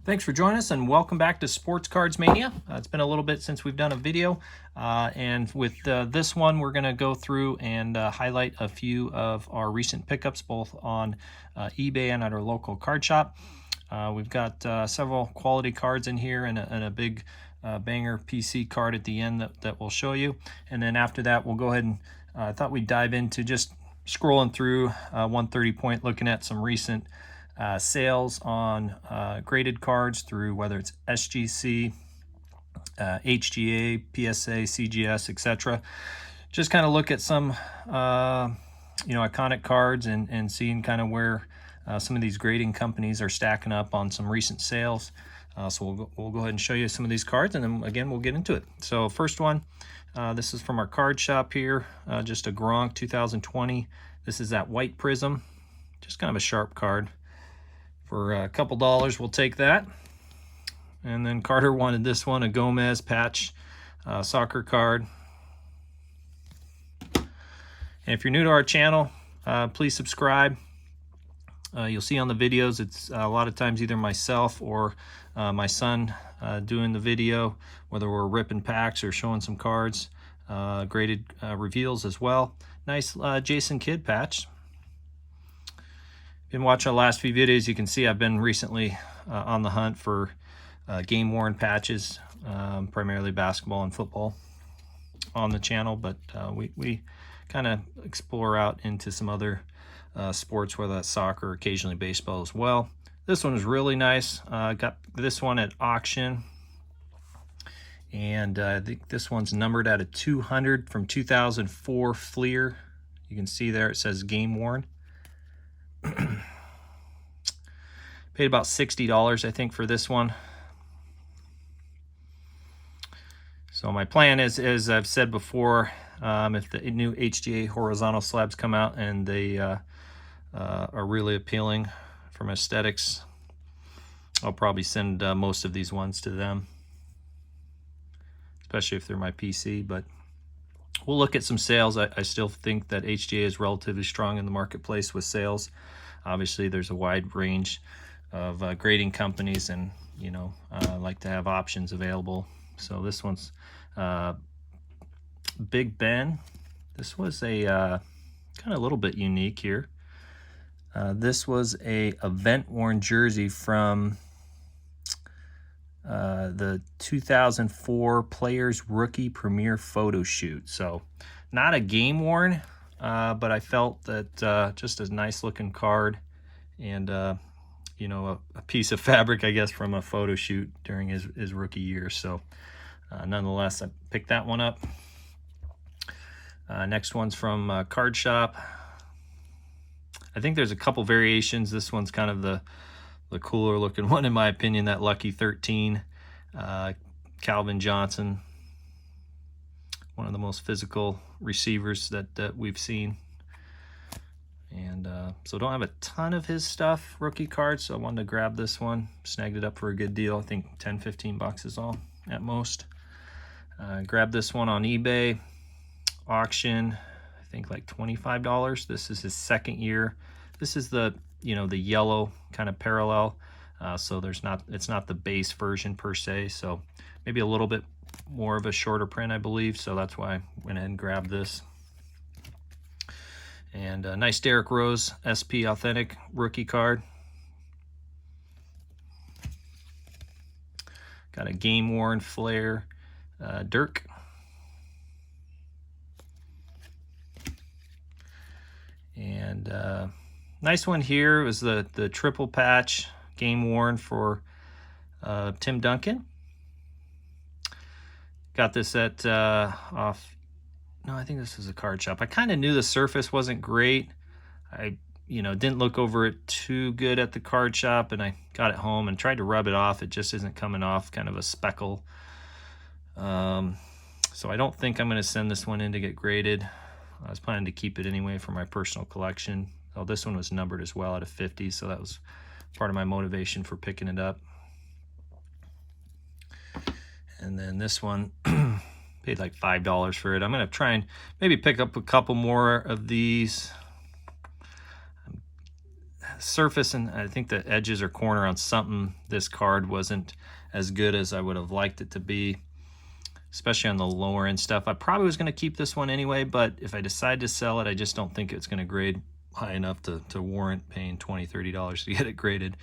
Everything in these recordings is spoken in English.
Thanks for joining us and welcome back to Sports Cards Mania. It's been a little bit since we've done a video, and with this one we're going to go through and highlight a few of our recent pickups both on eBay and at our local card shop. We've got several quality cards in here and a big banger PC card at the end that we'll show you, and then after that we'll go ahead and I thought we'd dive into just scrolling through 130 point, looking at some recent sales on graded cards through whether it's SGC, HGA, PSA, CGS, etc. Just kind of look at some iconic cards and seeing kind of where some of these grading companies are stacking up on some recent sales. So we'll go ahead and show you some of these cards, and then again we'll get into it. So first one, this is from our card shop here, just a Gronk 2020. This is that white prism, just kind of a sharp card. For a couple dollars, we'll take that. And then Carter wanted this one, a Gomez patch soccer card. And if you're new to our channel, please subscribe. You'll see on the videos, it's a lot of times either myself or my son doing the video, whether we're ripping packs or showing some cards, graded reveals as well. Nice Jason Kidd patch. Been watching our last few videos, you can see I've been recently on the hunt for game-worn patches, primarily basketball and football on the channel, but we kind of explore out into some other sports, whether that's soccer, occasionally baseball as well. This one is really nice. Got this one at auction, and I think this one's numbered out of 200 from 2004 Fleer. You can see there it says game-worn. Paid about $60, I think, for this one. So my plan is, as I've said before, if the new HGA horizontal slabs come out and they are really appealing from aesthetics, I'll probably send most of these ones to them, especially if they're my PC. But we'll look at some sales. I still think that HGA is relatively strong in the marketplace with sales. Obviously, there's a wide range of grading companies, and like to have options available. So this one's Big Ben. This was a kind of a little bit unique here. This was a event-worn jersey from the 2004 Players Rookie Premier Photo Shoot. So not a game-worn, but I felt that just a nice looking card, and a piece of fabric, I guess, from a photo shoot during his rookie year. So nonetheless, I picked that one up. Next one's from Card Shop. I think there's a couple variations. This one's kind of the cooler looking one, in my opinion, that Lucky 13 Calvin Johnson, one of the most physical receivers that we've seen. And so don't have a ton of his stuff, rookie cards, so I wanted to grab this one. Snagged it up for a good deal. I think 10-15 bucks is all at most. Grabbed this one on eBay auction, I think like $25. This is his second year. This is the the yellow kind of parallel, so it's not the base version per se, so maybe a little bit more of a shorter print, I believe, so that's why I went ahead and grabbed this. And a nice Derrick Rose SP Authentic rookie card. Got a game-worn Flair Dirk. And nice one here was the triple patch game-worn for Tim Duncan. Got this at no, I think this was a card shop. I kind of knew the surface wasn't great. I didn't look over it too good at the card shop, and I got it home and tried to rub it off. It just isn't coming off, kind of a speckle. So I don't think I'm going to send this one in to get graded. I was planning to keep it anyway for my personal collection. Oh, this one was numbered as well out of 50, so that was part of my motivation for picking it up. And then this one, paid like $5 for it. I'm going to try and maybe pick up a couple more of these. surface, and I think the edges or corner on something, this card wasn't as good as I would have liked it to be, especially on the lower end stuff. I probably was going to keep this one anyway, but if I decide to sell it, I just don't think it's going to grade high enough to warrant paying $20, $30 to get it graded.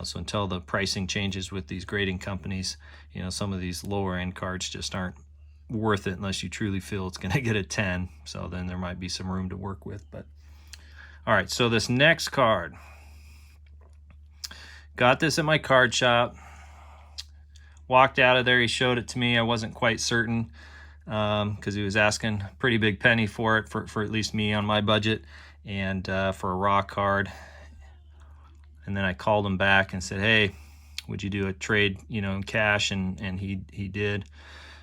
So until the pricing changes with these grading companies, you know, some of these lower end cards just aren't worth it unless you truly feel it's going to get a 10. So then there might be some room to work with. But all right, so this next card, got this at my card shop. Walked out of there, he showed it to me. I wasn't quite certain because he was asking a pretty big penny for it, for at least me on my budget, and for a raw card. And then I called him back and said, hey, would you do a trade, you know, in cash? And he did.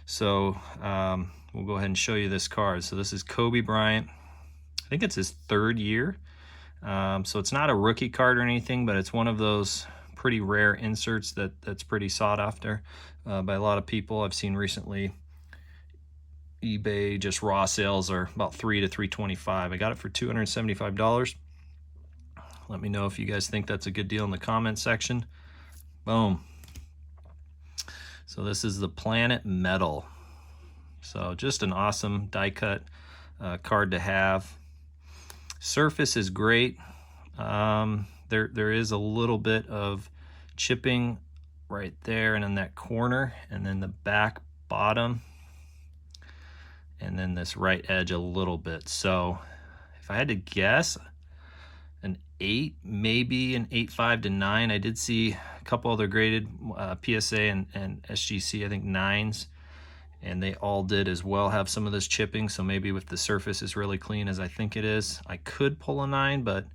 So we'll go ahead and show you this card. So this is Kobe Bryant. I think it's his 3rd year. So it's not a rookie card or anything, but it's one of those pretty rare inserts that's pretty sought after by a lot of people. I've seen recently eBay just raw sales are about $300 to $325. I got it for $275. Let me know if you guys think that's a good deal in the comment section. Boom. So this is the Planet Metal. So just an awesome die cut card to have. Surface is great. There is a little bit of chipping right there and in that corner, and then the back bottom, and then this right edge a little bit. So if I had to guess, an 8, maybe an 8.5 to 9. I did see a couple other graded PSA and SGC, I think 9s, and they all did as well have some of this chipping. So maybe if the surface is really clean as I think it is, I could pull a 9, but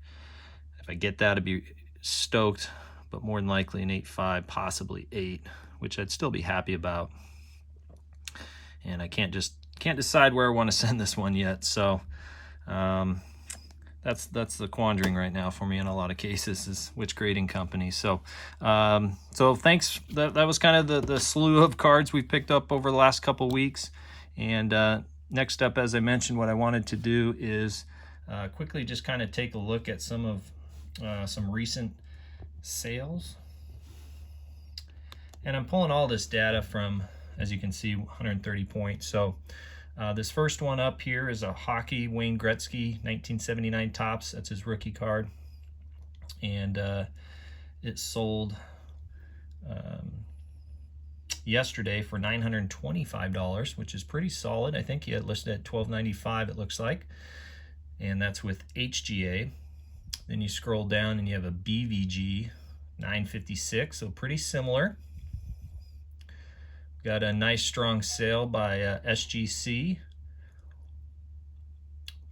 if I get that, I'd be stoked. But more than likely an 8.5, possibly 8, which I'd still be happy about. And I can't decide where I want to send this one yet. So that's the quandary right now for me in a lot of cases, is which grading company. So so thanks. That was kind of the slew of cards we've picked up over the last couple weeks. And next up, as I mentioned, what I wanted to do is quickly just kind of take a look at some recent sales. And I'm pulling all this data from, as you can see, 130 points. So this first one up here is a hockey Wayne Gretzky 1979 Topps. That's his rookie card. And it sold yesterday for $925, which is pretty solid. I think he had listed at $12.95, it looks like. And that's with HGA. Then you scroll down and you have a BVG 956, so pretty similar. Got a nice strong sale by SGC,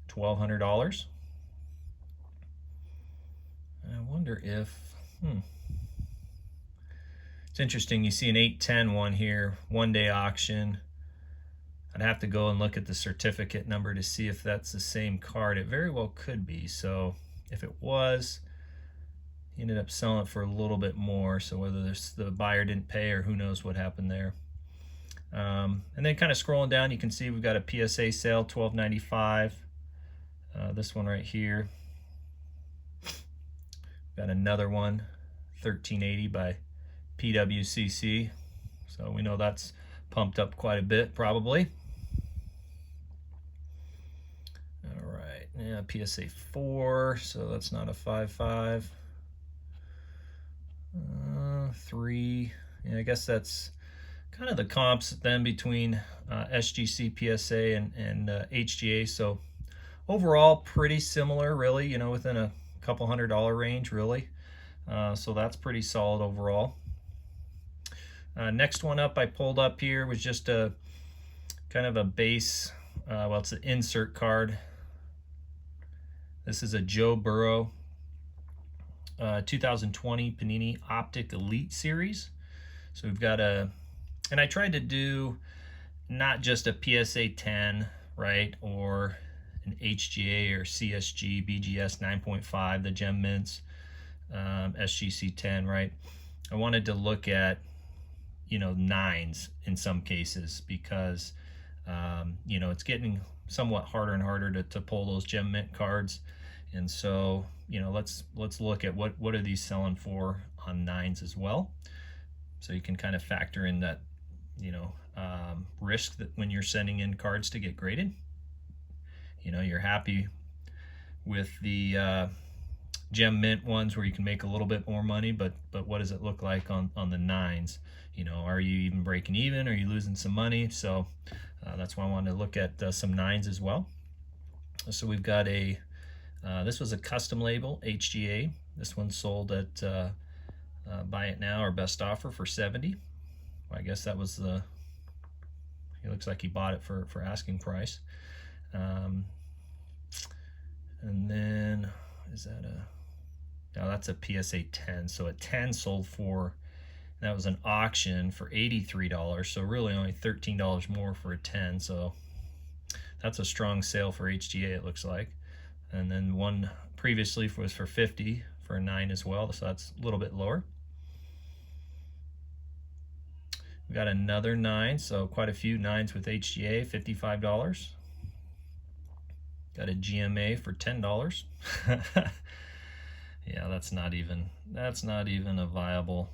$1,200. I wonder if, it's interesting, you see an 810 one here, one-day auction. I'd have to go and look at the certificate number to see if that's the same card. It very well could be. So if it was, he ended up selling it for a little bit more. So whether the buyer didn't pay or who knows what happened there. And then kind of scrolling down, you can see we've got a PSA sale, $12.95. This one right here. Got another one, $13.80 by PWCC. So we know that's pumped up quite a bit, probably. All right, yeah, PSA 4, so that's not a 5.5. 3, yeah, I guess that's kind of the comps then between SGC, PSA, and HGA. So overall, pretty similar, really, you know, within a couple $100 range, really. So that's pretty solid overall. Next one up I pulled up here was just a kind of a base, well, it's an insert card. This is a Joe Burrow 2020 Panini Optic Elite Series. So we've got and I tried to do not just a PSA 10, right, or an HGA or CSG, BGS 9.5, the Gem Mints, SGC 10, right? I wanted to look at, you know, 9s in some cases because, you know, it's getting somewhat harder and harder to pull those Gem Mint cards. And so, let's look at what are these selling for on 9s as well. So you can kind of factor in that, risk that when you're sending in cards to get graded. You're happy with the gem mint ones where you can make a little bit more money, but what does it look like on the 9s? Are you even breaking even? Are you losing some money? So that's why I wanted to look at some 9s as well. So we've got this was a custom label, HGA. This one sold at buy it now or best offer for 70. Well, I guess that was it looks like he bought it for asking price. And then is that no, that's a PSA 10. So a 10 sold for, that was an auction for $83. So really only $13 more for a 10. So that's a strong sale for HGA, it looks like. And then one previously was for 50 for a 9 as well. So that's a little bit lower. We got another 9, so quite a few 9s with HGA, $55. Got a GMA for $10. Yeah, that's not even a viable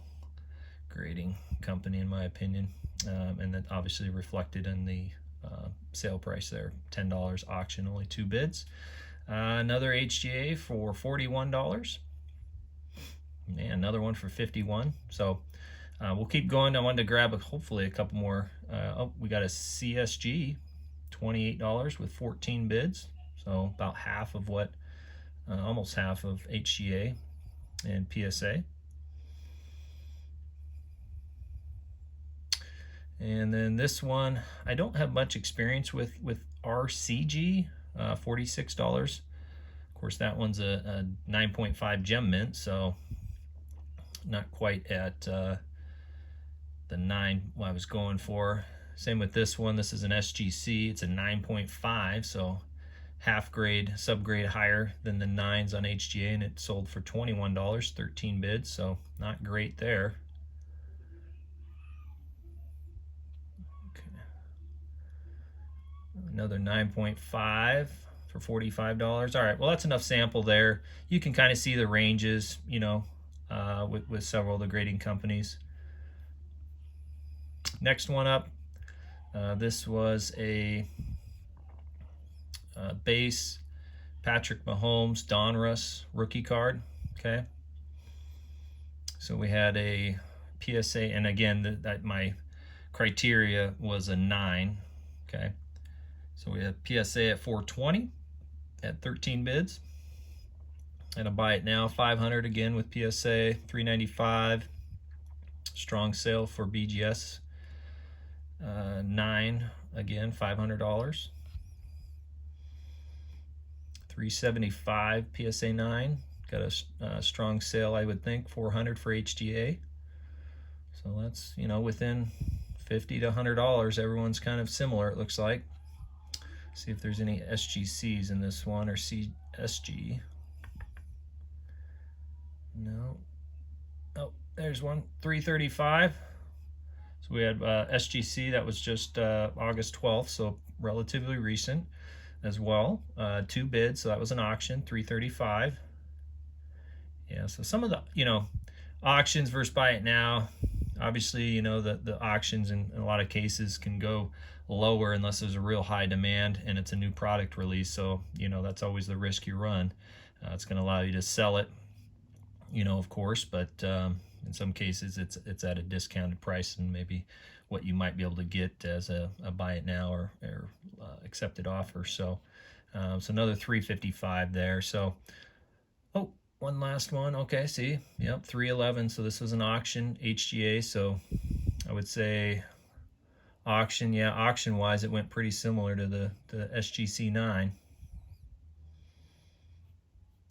grading company in my opinion, and that obviously reflected in the sale price there. $10 auction, only 2 bids. Another HGA for $41. Man, another one for $51. So we'll keep going. I wanted to grab hopefully a couple more. We got a CSG, $28 with 14 bids. So about half of what, almost half of HGA and PSA. And then this one, I don't have much experience with RCG, $46. Of course, that one's a 9.5 gem mint, so not quite at the 9 I was going for. Same with this one. This is an SGC. It's a 9.5, so half grade, subgrade higher than the 9s on HGA, and it sold for $21, 13 bids, so not great there. Okay. Another 9.5 for $45. All right, well, that's enough sample there. You can kind of see the ranges, with several of the grading companies. Next one up, this was a base Patrick Mahomes Donruss rookie card. Okay, so we had a PSA, and again, that my criteria was a 9. Okay, so we had PSA at 420 at 13 bids, and a buy it now 500 again with PSA 395. Strong sale for BGS 9 again, $500. 375 PSA 9, got a strong sale, I would think, 400 for HGA. So that's, within $50 to $100. Everyone's kind of similar, it looks like. See if there's any SGCs in this one, or CSG. No. Oh, there's one, 335. So we had SGC, that was just August 12th, so relatively recent as well. 2 bids, so that was an auction, 335. Yeah, so some of the auctions versus buy it now, obviously the auctions in a lot of cases can go lower unless there's a real high demand and it's a new product release. So that's always the risk you run. It's going to allow you to sell it, of course, but in some cases it's at a discounted price and maybe what you might be able to get as a buy it now or accepted offer. So so another 355 there. So one last one. Okay, see, yep, 311. So this was an auction, HGA. So I would say auction, yeah, auction wise it went pretty similar to the SGC 9.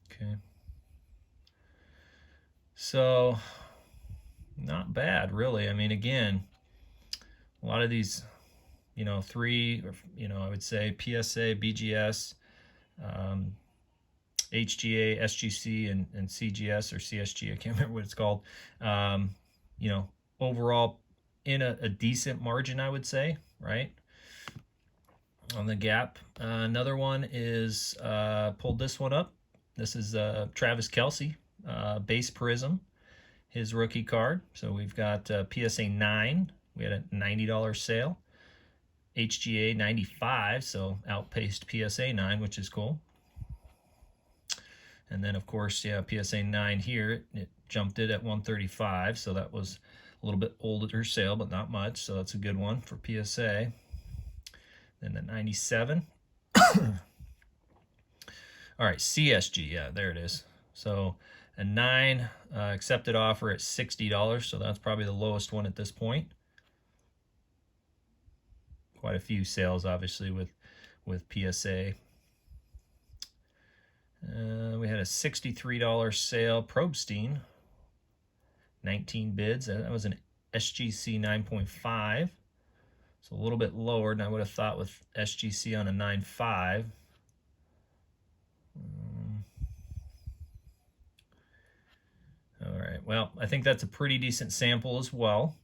Okay, so not bad really. I mean, again, a lot of these, 3, I would say PSA, BGS, HGA, SGC, and CGS or CSG, I can't remember what it's called, overall in a decent margin, I would say, right, on the gap. Another one is, pulled this one up, This is Travis Kelce, base prism, his rookie card. So we've got PSA 9. We had a $90 sale. HGA 95, so outpaced PSA 9, which is cool. And then, of course, yeah, PSA 9 here, it jumped it at 135, so that was a little bit older sale, but not much, so that's a good one for PSA. Then the 97. All right, CSG, yeah, there it is. So a 9 accepted offer at $60, so that's probably the lowest one at this point. Quite a few sales, obviously, with PSA. We had a $63 sale, Probstein, 19 bids. That was an SGC 9.5. So a little bit lower than I would have thought with SGC on a 9.5. All right, well, I think that's a pretty decent sample as well.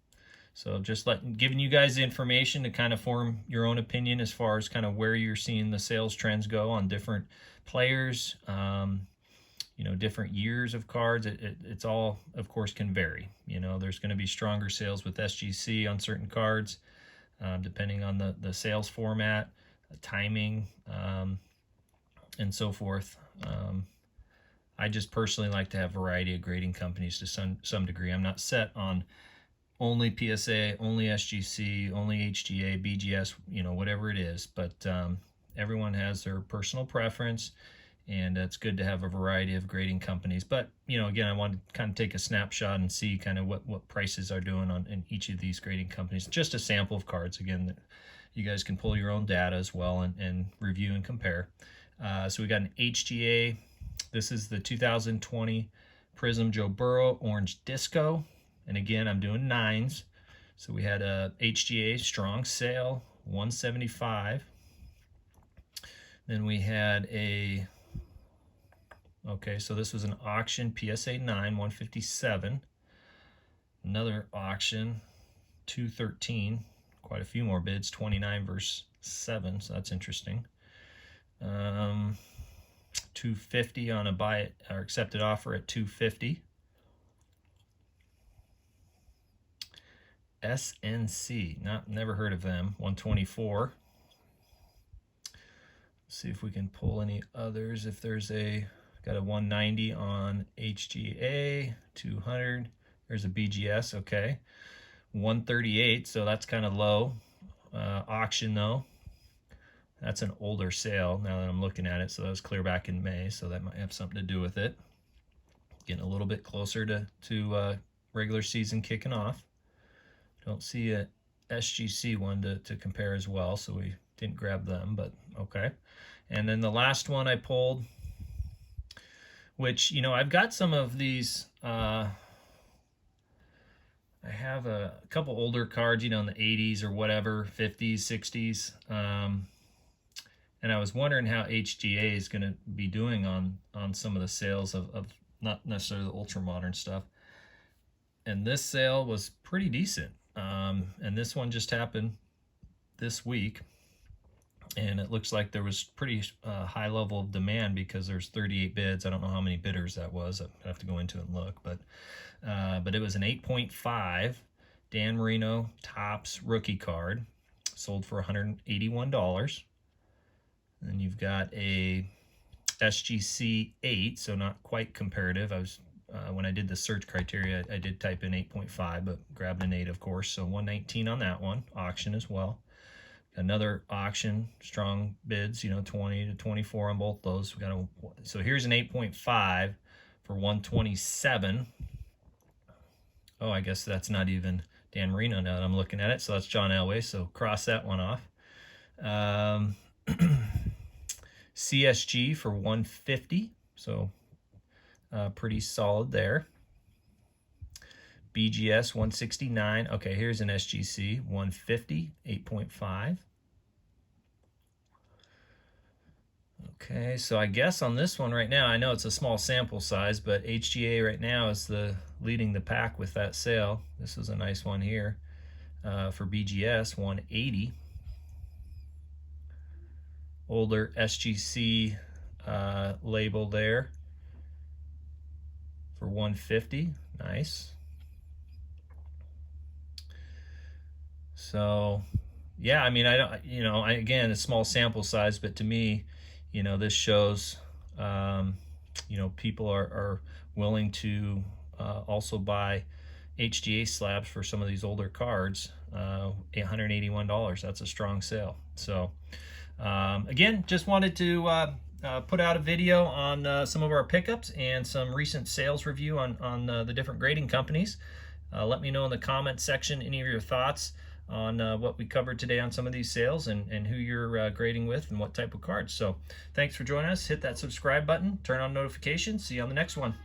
So just giving you guys the information to kind of form your own opinion as far as kind of where you're seeing the sales trends go on different players, you know, different years of cards. It's all, of course, can vary. You know, there's going to be stronger sales with SGC on certain cards, depending on the sales format, timing, and so forth. I just personally like to have a variety of grading companies to some degree. I'm not set on only PSA, only SGC, only HGA, BGS, you know, whatever it is. But everyone has their personal preference, and it's good to have a variety of grading companies. But, you know, again, I want to kind of take a snapshot and see kind of what prices are doing in each of these grading companies. Just a sample of cards, again, that you guys can pull your own data as well and review and compare. So we got an HGA. This is the 2020 Prism Joe Burrow Orange Disco. And again, I'm doing 9s. So we had a HGA strong sale, 175. Then we had okay, so this was an auction, PSA 9, 157. Another auction, 213. Quite a few more bids, 29 versus 7, so that's interesting. 250 on a buy it or accepted offer at 250. SNC, never heard of them, 124. Let's see if we can pull any others. If there's got a 190 on HGA, 200. There's a BGS, okay. 138, so that's kind of low. Auction though, that's an older sale now that I'm looking at it, so that was clear back in May, so that might have something to do with it. Getting a little bit closer to regular season kicking off. Don't see a SGC one to compare as well, so we didn't grab them, but okay. And then the last one I pulled, which, you know, I've got some of these, I have a couple older cards, you know, in the 80s or whatever, 50s, 60s, and I was wondering how HGA is going to be doing on some of the sales of not necessarily the ultra modern stuff. And this sale was pretty decent. And this one just happened this week, and it looks like there was pretty high level of demand because there's 38 bids. I don't know how many bidders that was. I have to go into it and look, but it was an 8.5 Dan Marino Topps rookie card, sold for $181. And then you've got a SGC 8, so not quite comparative. I was when I did the search criteria, I did type in 8.5, but grabbed an 8, of course. So 119 on that one, auction as well. Another auction, strong bids, you know, 20 to 24 on both those. So here's an 8.5 for 127. Oh, I guess that's not even Dan Marino now that I'm looking at it. So that's John Elway. So cross that one off. CSG for 150. So pretty solid there. BGS 169. Okay, here's an SGC 150, 8.5. Okay, so I guess on this one right now, I know it's a small sample size, but HGA right now is leading the pack with that sale. This is a nice one here for BGS 180. Older SGC label there. for 150. Nice. So yeah, I mean, I don't, again, a small sample size, but to me, this shows, people are willing to also buy HGA slabs for some of these older cards. $881, that's a strong sale. So again, just wanted to put out a video on some of our pickups and some recent sales review on the different grading companies. Let me know in the comment section any of your thoughts on what we covered today on some of these sales, and who you're grading with and what type of cards. So thanks for joining us. Hit that subscribe button, turn on notifications. See you on the next one.